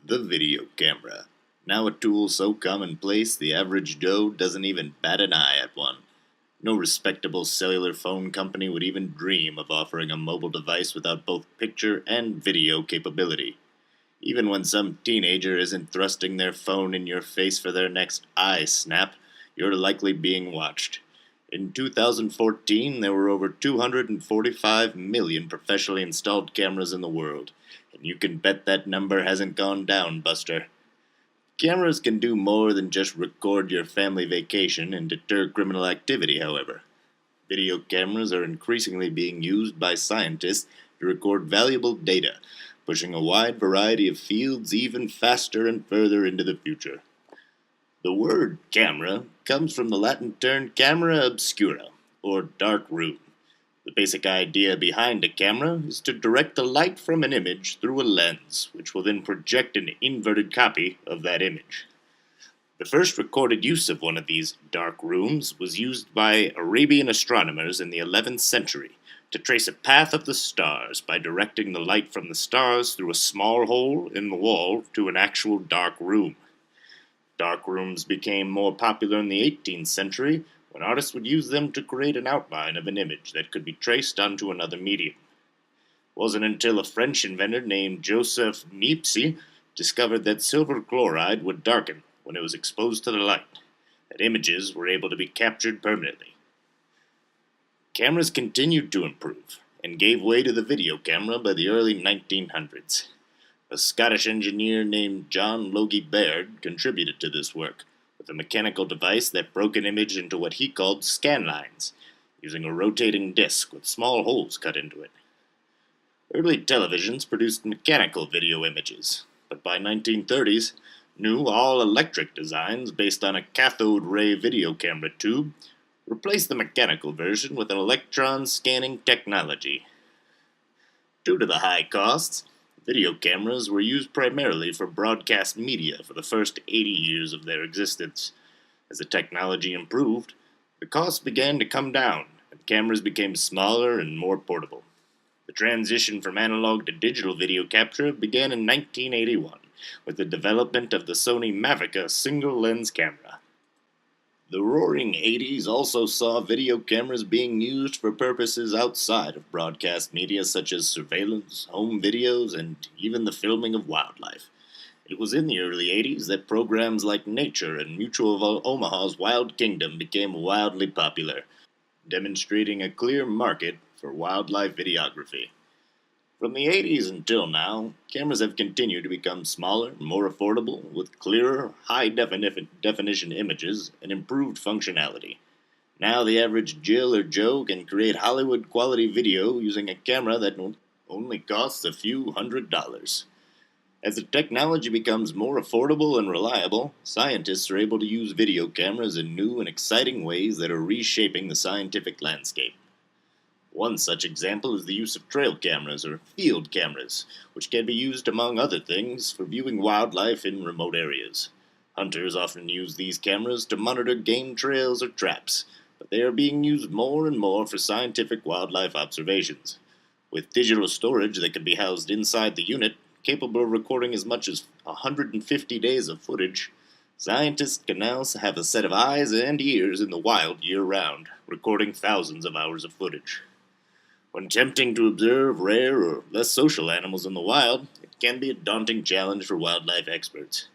The video camera. Now a tool so commonplace the average Joe doesn't even bat an eye at one. No respectable cellular phone company would even dream of offering a mobile device without both picture and video capability. Even when some teenager isn't thrusting their phone in your face for their next eye snap, you're likely being watched. In 2014, there were over 245 million professionally installed cameras in the world, and you can bet that number hasn't gone down, Buster. Cameras can do more than just record your family vacation and deter criminal activity, however. Video cameras are increasingly being used by scientists to record valuable data, pushing a wide variety of fields even faster and further into the future. The word camera comes from the Latin term camera obscura, or dark room. The basic idea behind a camera is to direct the light from an image through a lens, which will then project an inverted copy of that image. The first recorded use of one of these dark rooms was used by Arabian astronomers in the 11th century to trace a path of the stars by directing the light from the stars through a small hole in the wall to an actual dark room. Dark rooms became more popular in the 18th century when artists would use them to create an outline of an image that could be traced onto another medium. It wasn't until a French inventor named Joseph Niepce discovered that silver chloride would darken when it was exposed to the light, that images were able to be captured permanently. Cameras continued to improve and gave way to the video camera by the early 1900s. A Scottish engineer named John Logie Baird contributed to this work with a mechanical device that broke an image into what he called scan lines, using a rotating disc with small holes cut into it. Early televisions produced mechanical video images, but by 1930s, new all-electric designs based on a cathode ray video camera tube replaced the mechanical version with an electron scanning technology. Due to the high costs, video cameras were used primarily for broadcast media for the first 80 years of their existence. As the technology improved, the costs began to come down, and cameras became smaller and more portable. The transition from analog to digital video capture began in 1981 with the development of the Sony Mavica single-lens camera. The roaring 80s also saw video cameras being used for purposes outside of broadcast media such as surveillance, home videos, and even the filming of wildlife. It was in the early 80s that programs like Nature and Mutual of Omaha's Wild Kingdom became wildly popular, demonstrating a clear market for wildlife videography. From the 80s until now, cameras have continued to become smaller, more affordable, with clearer, high-definition images and improved functionality. Now the average Jill or Joe can create Hollywood-quality video using a camera that only costs a few $100s. As the technology becomes more affordable and reliable, scientists are able to use video cameras in new and exciting ways that are reshaping the scientific landscape. One such example is the use of trail cameras or field cameras, which can be used, among other things, for viewing wildlife in remote areas. Hunters often use these cameras to monitor game trails or traps, but they are being used more and more for scientific wildlife observations. With digital storage that can be housed inside the unit, capable of recording as much as 150 days of footage, scientists can now have a set of eyes and ears in the wild year-round, recording thousands of hours of footage. When attempting to observe rare or less social animals in the wild, it can be a daunting challenge for wildlife experts.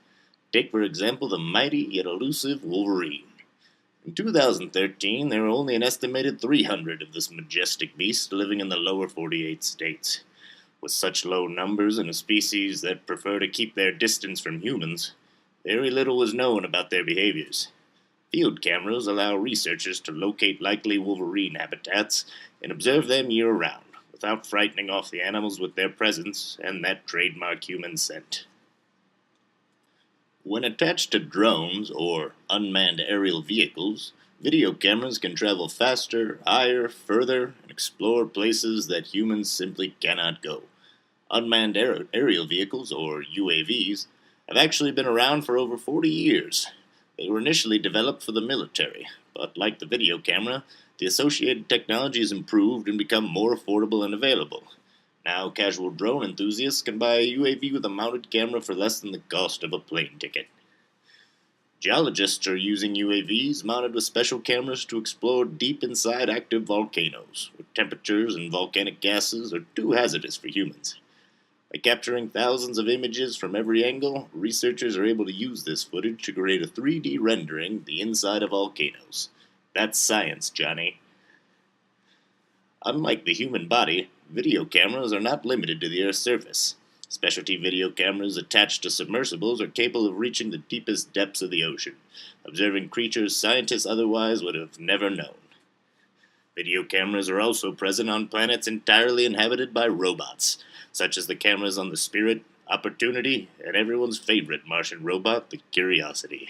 Take, for example, the mighty yet elusive wolverine. In 2013, there were only an estimated 300 of this majestic beast living in the lower 48 states. With such low numbers in a species that prefer to keep their distance from humans, very little was known about their behaviors. Field cameras allow researchers to locate likely wolverine habitats and observe them year-round, without frightening off the animals with their presence and that trademark human scent. When attached to drones or unmanned aerial vehicles, video cameras can travel faster, higher, further, and explore places that humans simply cannot go. Unmanned aerial vehicles, or UAVs, have actually been around for over 40 years. They were initially developed for the military, but like the video camera, the associated technology has improved and become more affordable and available. Now, casual drone enthusiasts can buy a UAV with a mounted camera for less than the cost of a plane ticket. Geologists are using UAVs mounted with special cameras to explore deep inside active volcanoes, where temperatures and volcanic gases are too hazardous for humans. By capturing thousands of images from every angle, researchers are able to use this footage to create a 3D rendering of the inside of volcanoes. That's science, Johnny. Unlike the human body, video cameras are not limited to the Earth's surface. Specialty video cameras attached to submersibles are capable of reaching the deepest depths of the ocean, observing creatures scientists otherwise would have never known. Video cameras are also present on planets entirely inhabited by robots, such as the cameras on the Spirit, Opportunity, and everyone's favorite Martian robot, the Curiosity.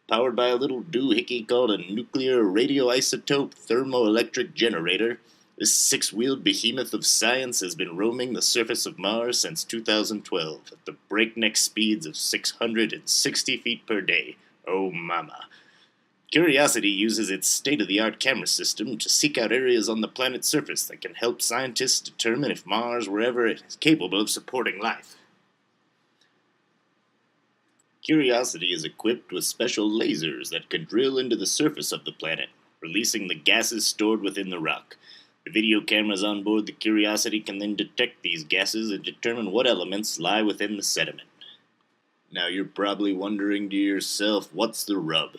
Powered by a little doohickey called a nuclear radioisotope thermoelectric generator, this six-wheeled behemoth of science has been roaming the surface of Mars since 2012 at the breakneck speeds of 660 feet per day. Oh mama. Curiosity uses its state-of-the-art camera system to seek out areas on the planet's surface that can help scientists determine if Mars were ever capable of supporting life. Curiosity is equipped with special lasers that can drill into the surface of the planet, releasing the gases stored within the rock. The video cameras on board the Curiosity can then detect these gases and determine what elements lie within the sediment. Now you're probably wondering to yourself, what's the rub?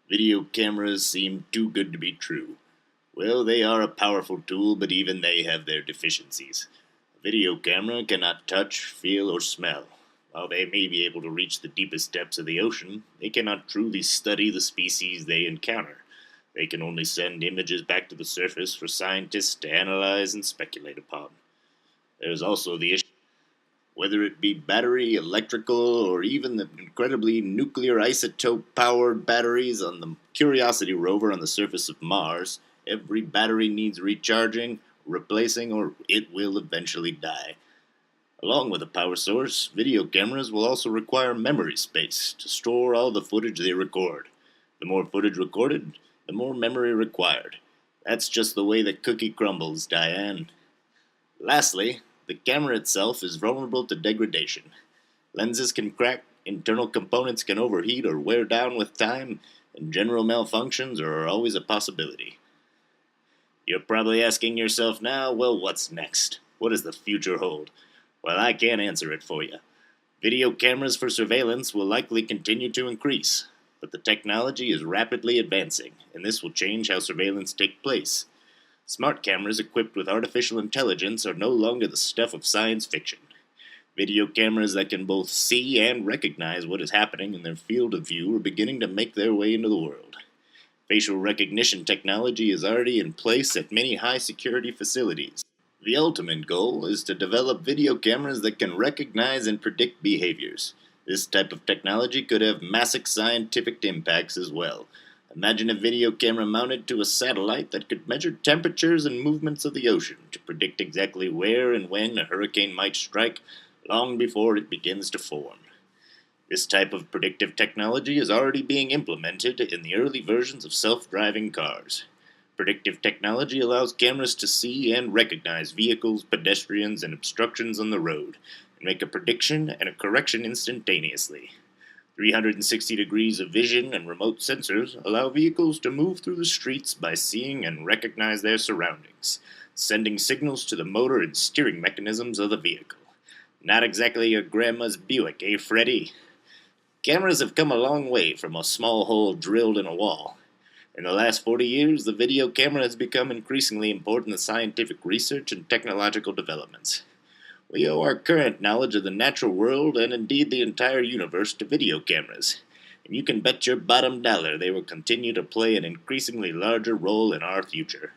Video cameras seem too good to be true. Well, they are a powerful tool, but even they have their deficiencies. A video camera cannot touch, feel, or smell. While they may be able to reach the deepest depths of the ocean, they cannot truly study the species they encounter. They can only send images back to the surface for scientists to analyze and speculate upon. There's also the issue, whether it be battery, electrical, or even the incredibly nuclear isotope-powered batteries on the Curiosity rover on the surface of Mars, every battery needs recharging, replacing, or it will eventually die. Along with a power source, video cameras will also require memory space to store all the footage they record. The more footage recorded, the more memory required. That's just the way the cookie crumbles, Diane. Lastly, the camera itself is vulnerable to degradation. Lenses can crack, internal components can overheat or wear down with time, and general malfunctions are always a possibility. You're probably asking yourself now, well, what's next? What does the future hold? Well, I can't answer it for you. Video cameras for surveillance will likely continue to increase, but the technology is rapidly advancing, and this will change how surveillance takes place. Smart cameras equipped with artificial intelligence are no longer the stuff of science fiction. Video cameras that can both see and recognize what is happening in their field of view are beginning to make their way into the world. Facial recognition technology is already in place at many high-security facilities. The ultimate goal is to develop video cameras that can recognize and predict behaviors. This type of technology could have massive scientific impacts as well. Imagine a video camera mounted to a satellite that could measure temperatures and movements of the ocean to predict exactly where and when a hurricane might strike long before it begins to form. This type of predictive technology is already being implemented in the early versions of self-driving cars. Predictive technology allows cameras to see and recognize vehicles, pedestrians, and obstructions on the road, and make a prediction and a correction instantaneously. 360 degrees of vision and remote sensors allow vehicles to move through the streets by seeing and recognize their surroundings, sending signals to the motor and steering mechanisms of the vehicle. Not exactly your grandma's Buick, eh, Freddy? Cameras have come a long way from a small hole drilled in a wall. In the last 40 years, the video camera has become increasingly important in scientific research and technological developments. We owe our current knowledge of the natural world and indeed the entire universe to video cameras, and you can bet your bottom dollar they will continue to play an increasingly larger role in our future.